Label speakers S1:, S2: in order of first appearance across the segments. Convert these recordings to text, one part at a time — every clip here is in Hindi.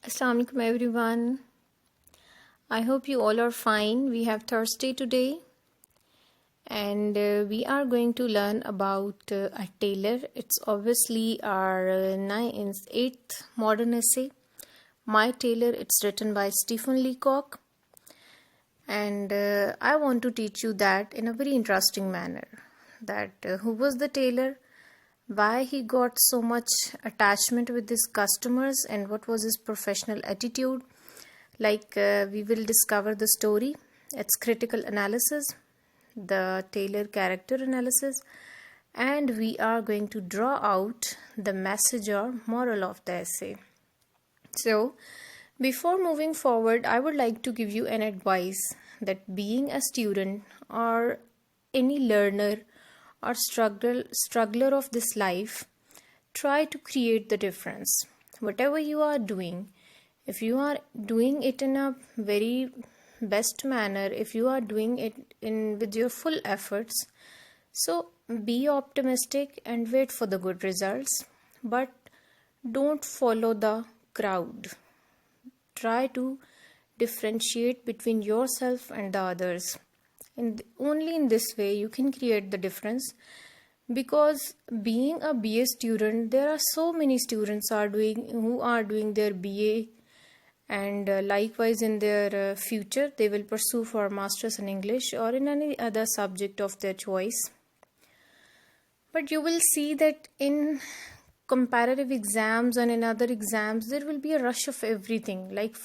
S1: Assalamualaikum everyone. I hope you all are fine. We have Thursday today and we are going to learn about a tailor. It's obviously our 8th modern essay. My Tailor, it's written by Stephen Leacock, and I want to teach you that in a very interesting manner. That who was the tailor, why he got so much attachment with his customers, and what was his professional attitude. We will discover the story, its critical analysis, the tailor character analysis, and we are going to draw out the message or moral of the essay. So, before moving forward, I would like to give you an advice that being a student or any learner or struggler of this life, try to create the difference. Whatever you are doing, if you are doing it in a very best manner, if you are doing it with your full efforts, so be optimistic and wait for the good results, but don't follow the crowd. Try to differentiate between yourself and the others, and only in this way you can create the difference. Because being a BA student, there are so many students who are doing their BA, and likewise in their future they will pursue for masters in English or in any other subject of their choice. But you will see that in comparative exams and in other exams there will be a rush of everything. Like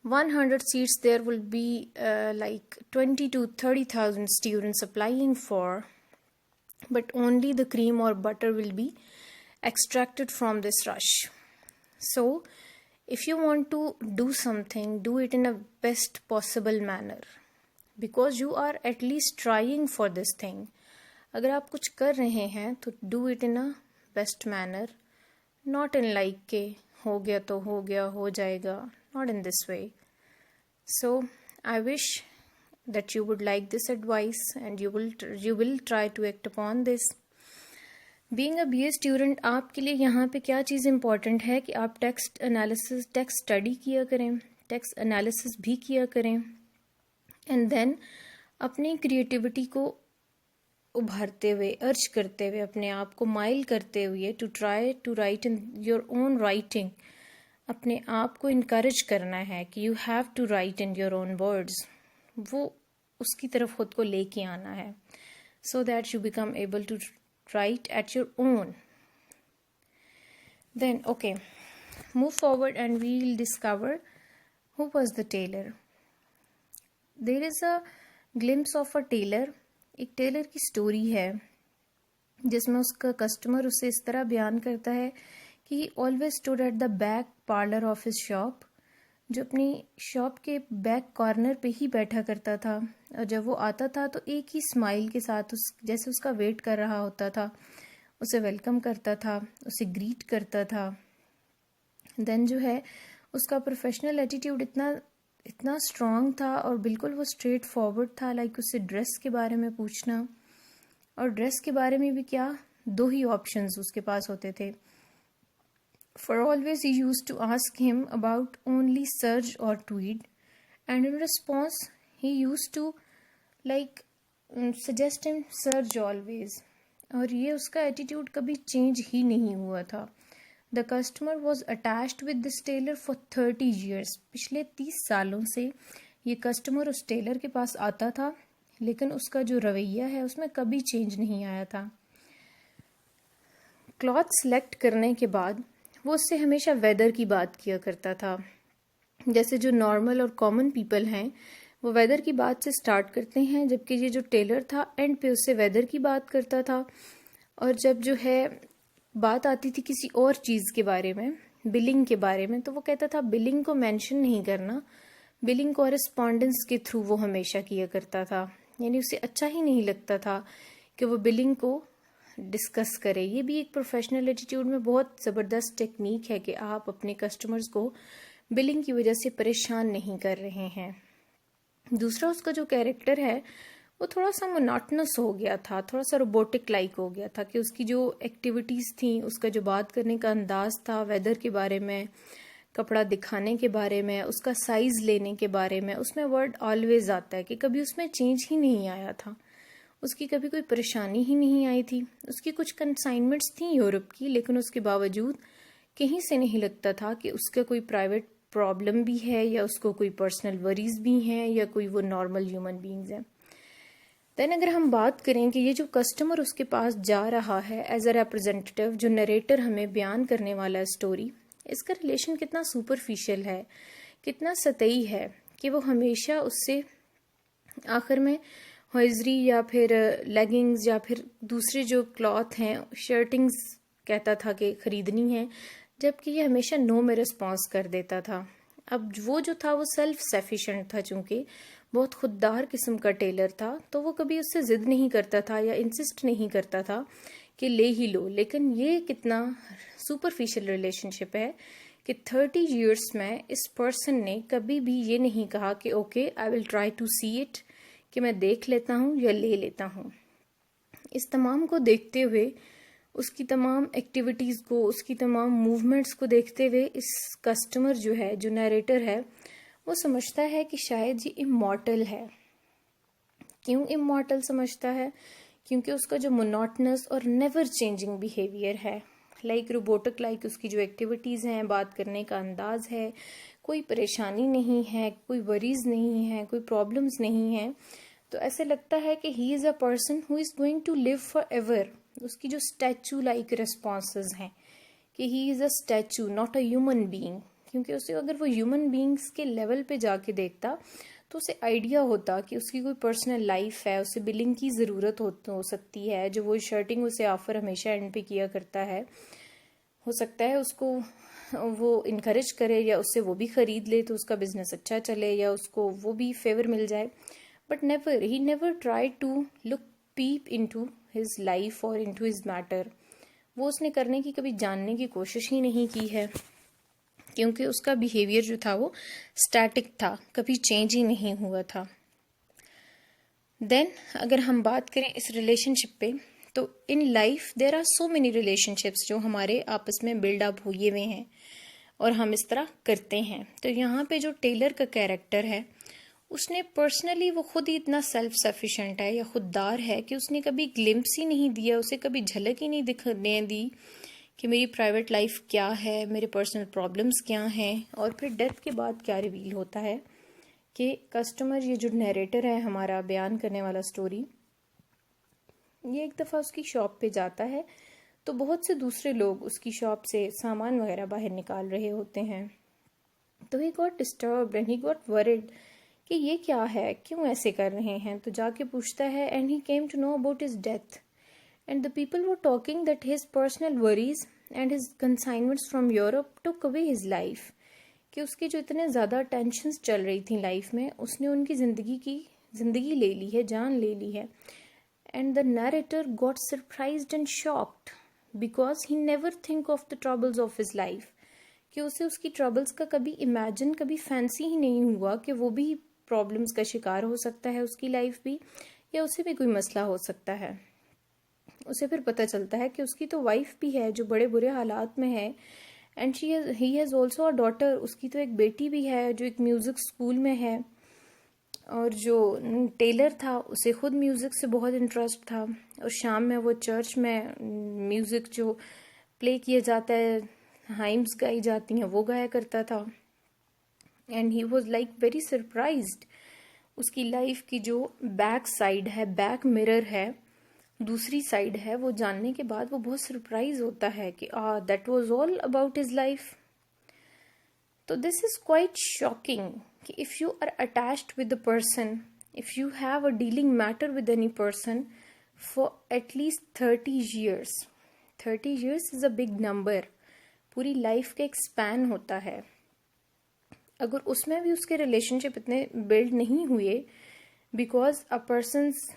S1: 100 seats, there will be 20 to 30,000 students applying for, but only the cream or butter will be extracted from this rush. So if you want to do something, do it in a best possible manner, because you are at least trying for this thing. अगर आप कुछ कर रहे हैं तो do it in a best manner, not in like के हो गया तो हो गया, हो जाएगा, not in this way. So I wish that you would like this advice and you will try to act upon this. Being a BA student, आपके लिए यहाँ पे क्या चीज़ इम्पॉर्टेंट है कि आप टेक्स्ट स्टडी किया करें, टेक्स्ट एनालिसिस भी किया करें, एंड देन अपनी क्रिएटिविटी को उभारते हुए, अर्ज करते हुए, अपने आप को माइल करते हुए to try to write in your own writing, अपने आप को इनकरेज करना है कि you have to write in your own words. वो उसकी तरफ खुद को लेके आना है, so that you become able to write at your own. Then okay, move forward and we will discover who was the tailor. There is a glimpse of a tailor. एक टेलर की स्टोरी है जिसमें उसका कस्टमर उसे इस तरह बयान करता है कि he always stood at the back parlor of his shop, जो अपनी शॉप के बैक कॉर्नर पे ही बैठा करता था, और जब वो आता था तो एक ही स्माइल के साथ जैसे उसका वेट कर रहा होता था, उसे वेलकम करता था, उसे ग्रीट करता था. देन जो है उसका प्रोफेशनल एटीट्यूड इतना स्ट्रॉन्ग था और बिल्कुल वो स्ट्रेट फॉरवर्ड था. लाइक उससे ड्रेस के बारे में पूछना, और ड्रेस के बारे में भी क्या, 2 ही ऑप्शंस उसके पास होते थे. For always he used to ask him about only serge or tweed, and in response he used to suggest him serge always. और ये उसका एटीट्यूड कभी चेंज ही नहीं हुआ था. The customer was attached with this tailor for 30 years. पिछले 30 सालों से ये कस्टमर उस टेलर के पास आता था, लेकिन उसका जो रवैया है उसमें कभी चेंज नहीं आया था. क्लॉथ सेलेक्ट करने के बाद वो उससे हमेशा वेदर की बात किया करता था. जैसे जो नॉर्मल और कॉमन पीपल हैं वो वेदर की बात से स्टार्ट करते हैं, जबकि ये जो टेलर था एंड पे उससे वेदर की बात करता था. और जब जो है बात आती थी किसी और चीज़ के बारे में, बिलिंग के बारे में, तो वो कहता था बिलिंग को मेंशन नहीं करना, बिलिंग कॉरेस्पॉन्डेंस के थ्रू वो हमेशा किया करता था. यानी उसे अच्छा ही नहीं लगता था कि वो बिलिंग को डिस्कस करे. ये भी एक प्रोफेशनल एटीट्यूड में बहुत ज़बरदस्त टेक्निक है कि आप अपने कस्टमर्स को बिलिंग की वजह से परेशान नहीं कर रहे हैं. दूसरा, उसका जो कैरेक्टर है वो थोड़ा सा मोनोटनस हो गया था, थोड़ा सा रोबोटिक लाइक हो गया था, कि उसकी जो एक्टिविटीज़ थी, उसका जो बात करने का अंदाज़ था वेदर के बारे में, कपड़ा दिखाने के बारे में, उसका साइज लेने के बारे में, उसमें वर्ड ऑलवेज आता है कि कभी उसमें चेंज ही नहीं आया था, उसकी कभी कोई परेशानी ही नहीं आई थी। उसकी कुछ कंसाइनमेंट्स थी यूरोप की, लेकिन उसके बावजूद कहीं से नहीं लगता था कि उसका कोई प्राइवेट प्रॉब्लम भी है या उसको कोई पर्सनल वरीज भी हैं या कोई वो नॉर्मल ह्यूमन बींग्स हैं। देन अगर हम बात करें कि ये जो कस्टमर उसके पास जा रहा है एज अ रिप्रेजेंटेटिव, जो नरेटर हमें बयान करने वाला है स्टोरी, इसका रिलेशन कितना सुपरफिशियल है, कितना सतही है कि वो हमेशा उससे आखिर में हॉइजरी या फिर लेगिंग्स या फिर दूसरे जो क्लॉथ हैं, शर्टिंग्स कहता था कि खरीदनी है, जबकि ये हमेशा नो में रिस्पॉन्स कर देता था। अब वो जो था वो सेल्फ सफिशिएंट था, चूंकि बहुत खुददार किस्म का टेलर था, तो वो कभी उससे जिद नहीं करता था या इंसिस्ट नहीं करता था कि ले ही लो। लेकिन ये कितना सुपरफिशियल रिलेशनशिप है कि 30 इयर्स में इस पर्सन ने कभी भी ये नहीं कहा कि okay I will try to see it, कि मैं देख लेता हूँ या ले लेता हूँ। इस तमाम को देखते हुए, उसकी तमाम एक्टिविटीज़ को, उसकी तमाम मूवमेंट्स को देखते हुए, इस कस्टमर जो है, जो नरेटर है, वो समझता है कि शायद ये इमॉर्टल है। क्यों इमॉर्टल समझता है? क्योंकि उसका जो मोनोटनस और नेवर चेंजिंग बिहेवियर है, लाइक रोबोटिक लाइक उसकी जो एक्टिविटीज़ हैं, बात करने का अंदाज है, कोई परेशानी नहीं है, कोई वरीज नहीं है, कोई प्रॉब्लम्स नहीं है, तो ऐसे लगता है कि he is a person who is going to live for ever. उसकी जो स्टैचू लाइक रिस्पॉन्सेज हैं कि he is a statue not a human being, क्योंकि उसे अगर वो ह्यूमन बीइंग्स के लेवल पे जाके देखता तो उसे आइडिया होता कि उसकी कोई पर्सनल लाइफ है, उसे बिलिंग की ज़रूरत हो सकती है, जो वो शर्टिंग उसे ऑफर हमेशा एंड पे किया करता है, हो सकता है उसको वो इनकरेज करे या उससे वो भी ख़रीद ले तो उसका बिजनेस अच्छा चले या उसको वो भी फेवर मिल जाए। But never, he never try to look peep into his life और इनटू हिज मैटर। वो उसने करने की कभी जानने की कोशिश ही नहीं की है, क्योंकि उसका बिहेवियर जो था वो स्टैटिक था, कभी चेंज ही नहीं हुआ था। देन अगर हम बात करें इस रिलेशनशिप पे, तो in life there are so many relationships जो हमारे आपस में बिल्डअप हुए हुए हैं और हम इस तरह करते हैं। तो यहाँ पे जो टेलर का कैरेक्टर है, उसने पर्सनली वो खुद ही इतना सेल्फ सफिशिएंट है या खुददार है कि उसने कभी ग्लिम्प्स ही नहीं दिया, उसे कभी झलक ही नहीं दिखने दी कि मेरी प्राइवेट लाइफ क्या है, मेरे पर्सनल प्रॉब्लम्स क्या हैं। और फिर डेथ के बाद क्या रिवील होता है कि कस्टमर, ये जो नरेटर है हमारा बयान करने वाला स्टोरी, ये एक दफ़ा उसकी शॉप पे जाता है तो बहुत से दूसरे लोग उसकी शॉप से सामान वगैरह बाहर निकाल रहे होते हैं। तो he got disturbed and he got worried कि ये क्या है, क्यों ऐसे कर रहे हैं। तो जाके पूछता है and he came to know about his death and the people were talking that his personal worries and his consignments from Europe took away his life, कि उसकी जो इतने ज़्यादा टेंशन्स चल रही थी लाइफ में, उसने उनकी ज़िंदगी ले ली है, जान ले ली है। And the narrator got surprised and shocked because he never think of the troubles of his life, कि उसे उसकी ट्रबल्स का कभी इमेजिन, कभी फैंसी ही नहीं हुआ कि वो भी प्रॉब्लम्स का शिकार हो सकता है, उसकी लाइफ भी, या उसे भी कोई मसला हो सकता है। उसे फिर पता चलता है कि उसकी तो वाइफ भी है जो बड़े बुरे हालात में है, and he has also a daughter, उसकी तो एक बेटी भी है जो एक म्यूज़िक स्कूल में है। और जो टेलर था उसे खुद म्यूज़िक से बहुत इंटरेस्ट था, और शाम में वो चर्च में म्यूज़िक जो प्ले किया जाता है, हाइम्स गाई जाती हैं, वो गाया करता था। And he was like very surprised. उसकी लाइफ की जो बैक साइड है, बैक मिरर है, दूसरी साइड है, वो जानने के बाद वो बहुत सरप्राइज होता है कि that was all about his life. तो दिस इज क्वाइट शॉकिंग कि if you are attached with the person, if you have a dealing matter with any person for at least 30 years, 30 years is a big number, पूरी लाइफ का एक स्पैन होता है। अगर उसमें भी उसके रिलेशनशिप इतने बिल्ड नहीं हुए, बिकॉज अ पर्सन्स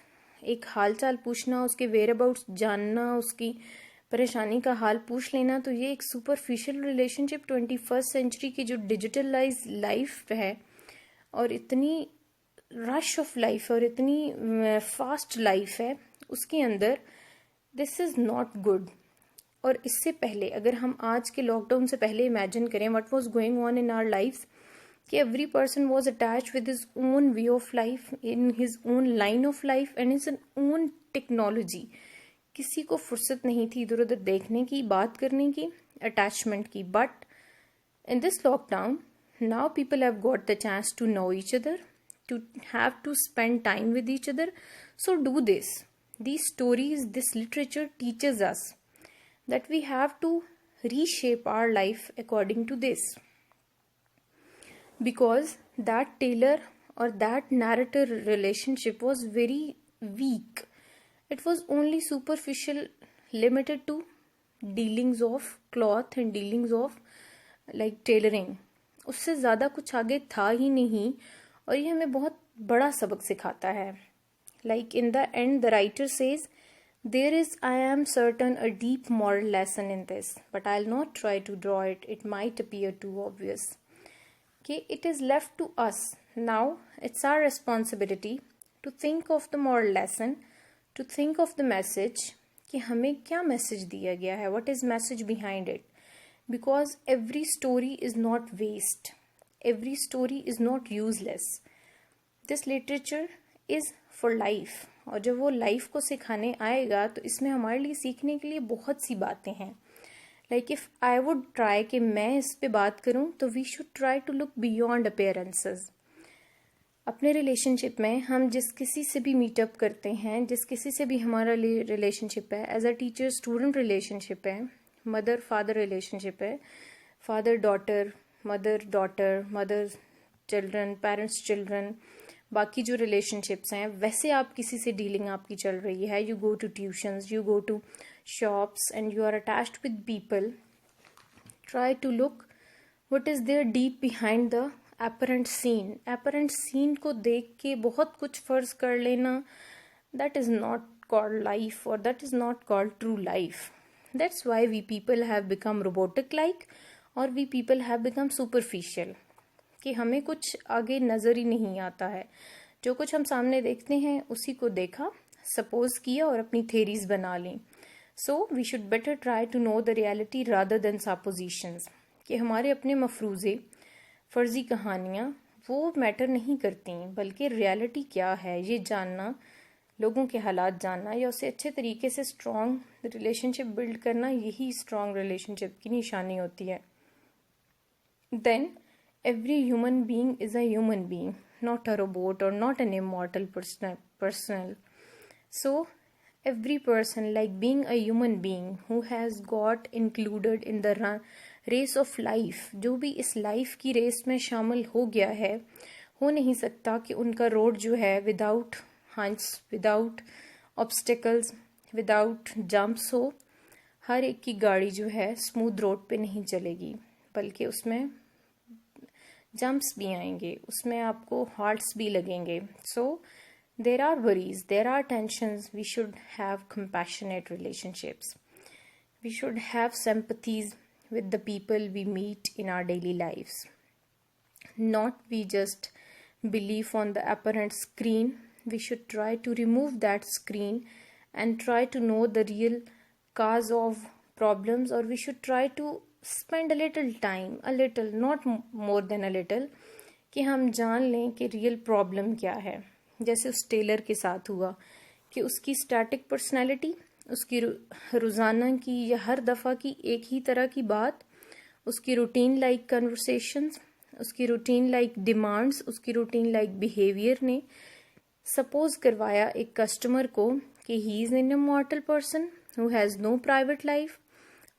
S1: एक हाल चाल पूछना, उसके वेयर अबाउट्स जानना, उसकी परेशानी का हाल पूछ लेना, तो ये एक सुपरफिशियल रिलेशनशिप 21st सेंचुरी की जो डिजिटलाइज लाइफ है और इतनी रश ऑफ लाइफ और इतनी फास्ट लाइफ है, उसके अंदर दिस इज़ नॉट गुड। और इससे पहले अगर हम आज के लॉकडाउन से पहले इमेजिन करें what was going on in our lives, कि every person was attached with his own way of life, in his own line of life and his own technology. किसी को फुर्सत नहीं थी इधर उधर देखने की, बात करने की, अटैचमेंट की। But in this lockdown now people have got the chance to know each other, to have to spend time with each other. So do this. These stories, this literature teaches us that we have to reshape our life according to this, because that tailor or that narrator relationship was very weak. It was only superficial, limited to dealings of cloth and dealings of like tailoring. उससे ज़्यादा कुछ आगे था ही नहीं, और ये हमें बहुत बड़ा सबक सिखाता है. Like in the end the writer says, there is, I am certain, a deep moral lesson in this, but I will not try to draw it, it might appear too obvious. कि it is left to us now, it's our responsibility to think of the moral lesson, to think of the message, कि हमें क्या मैसेज दिया गया है, what is message behind it. Because every story is not waste, every story is not useless. This literature is for life. और जब वो लाइफ को सिखाने आएगा तो इसमें हमारे लिए सीखने के लिए बहुत सी बातें हैं. Like if I would try कि मैं इस पे बात करूं, तो we should try to look beyond appearances. अपने रिलेशनशिप में हम जिस किसी से भी मीटअप करते हैं, जिस किसी से भी हमारा रिलेशनशिप है, as a teacher student relationship है, मदर फादर रिलेशनशिप है, father daughter, mother children, parents children, बाकी जो रिलेशनशिप्स हैं, वैसे आप किसी से डीलिंग आपकी चल रही है. You go to tuitions, you go to shops and you are attached with people. Try to look what is there deep behind the apparent scene. Apparent scene को देख के बहुत कुछ फर्ज कर लेना, that is not called life, और that is not called true life. That's why we people have become robotic like, और we people have become superficial, कि हमें कुछ आगे नज़र ही नहीं आता है. जो कुछ हम सामने देखते हैं उसी को देखा, सपोज किया और अपनी थेरीज बना ली. So we should better try to know the reality rather than suppositions. कि हमारे अपने मफरूज़े, फर्जी कहानियाँ वो मैटर नहीं करती, बल्कि रियलिटी क्या है ये जानना, लोगों के हालात जानना, या उससे अच्छे तरीके से स्ट्रॉन्ग रिलेशनशिप बिल्ड करना, यही स्ट्रॉन्ग रिलेशनशिप की निशानी होती है. Then every human being is a human being, not a robot और not an immortal personal. So every person, like being a human being who has got included in the race of life, जो भी इस लाइफ की रेस में शामिल हो गया है, हो नहीं सकता कि उनका रोड जो है without hunts, without obstacles, without jumps हो. हर एक की गाड़ी जो है स्मूथ रोड पे नहीं चलेगी, बल्कि उसमें जंप्स भी आएंगे, उसमें आपको हार्ट्स भी लगेंगे. सो there are worries, there are tensions. We should have compassionate relationships. We should have sympathies with the people we meet in our daily lives. Not we just believe on the apparent screen. We should try to remove that screen and try to know the real cause of problems, or we should try to spend a little time, a little, not more than a little, कि हम जान लें कि real problem क्या है. जैसे उस टेलर के साथ हुआ कि उसकी स्टैटिक पर्सनैलिटी, उसकी रोज़ाना की या हर दफ़ा की एक ही तरह की बात, उसकी रूटीन लाइक कन्वर्सेशंस, उसकी रूटीन लाइक डिमांड्स, उसकी रूटीन लाइक बिहेवियर ने सपोज करवाया एक कस्टमर को कि he is an immortal person who has no private life,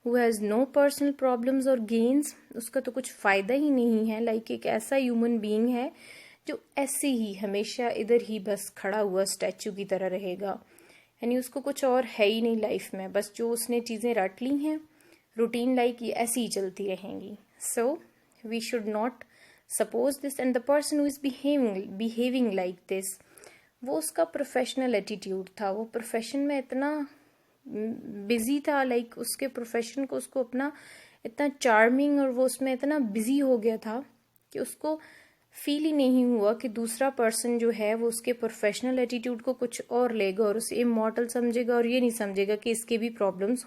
S1: who has no personal problems और गेन्स. उसका तो कुछ फ़ायदा ही नहीं है. लाइक एक ऐसा ह्यूमन बीइंग है जो ऐसे ही हमेशा इधर ही बस खड़ा हुआ स्टैचू की तरह रहेगा, यानी उसको कुछ और है ही नहीं लाइफ में. बस जो उसने चीज़ें रट ली हैं रूटीन लाइक, ये ऐसी ही चलती रहेंगी. So we should not suppose this. And the person who is behaving like this, वो उसका प्रोफेशनल एटीट्यूड था. वो प्रोफेशन में इतना बिजी था, लाइक उसके प्रोफेशन को उसको अपना इतना चार्मिंग, और वो उसमें इतना बिजी हो गया था कि उसको फील ही नहीं हुआ कि दूसरा पर्सन जो है वो उसके प्रोफेशनल एटीट्यूड को कुछ और लेगा और उसे इमॉर्टल समझेगा, और ये नहीं समझेगा कि इसके भी प्रॉब्लम्स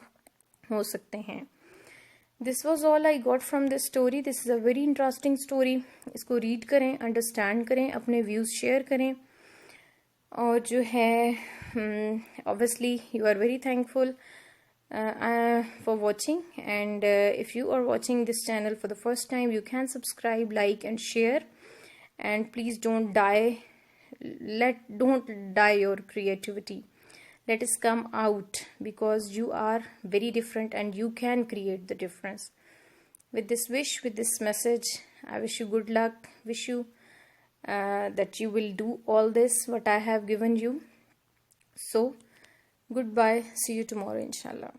S1: हो सकते हैं। This was all I got from this story. This is a very interesting story. इसको रीड करें, अंडरस्टैंड करें, अपने व्यूज़ शेयर करें, और जो है obviously you are very thankful for watching, and if you are watching this channel for the first time, you can subscribe, like and share, and please don't die your creativity. Let us come out, because you are very different and you can create the difference. With this wish, with this message, I wish you good luck, wish you that you will do all this what I have given you. So goodbye, see you tomorrow inshallah.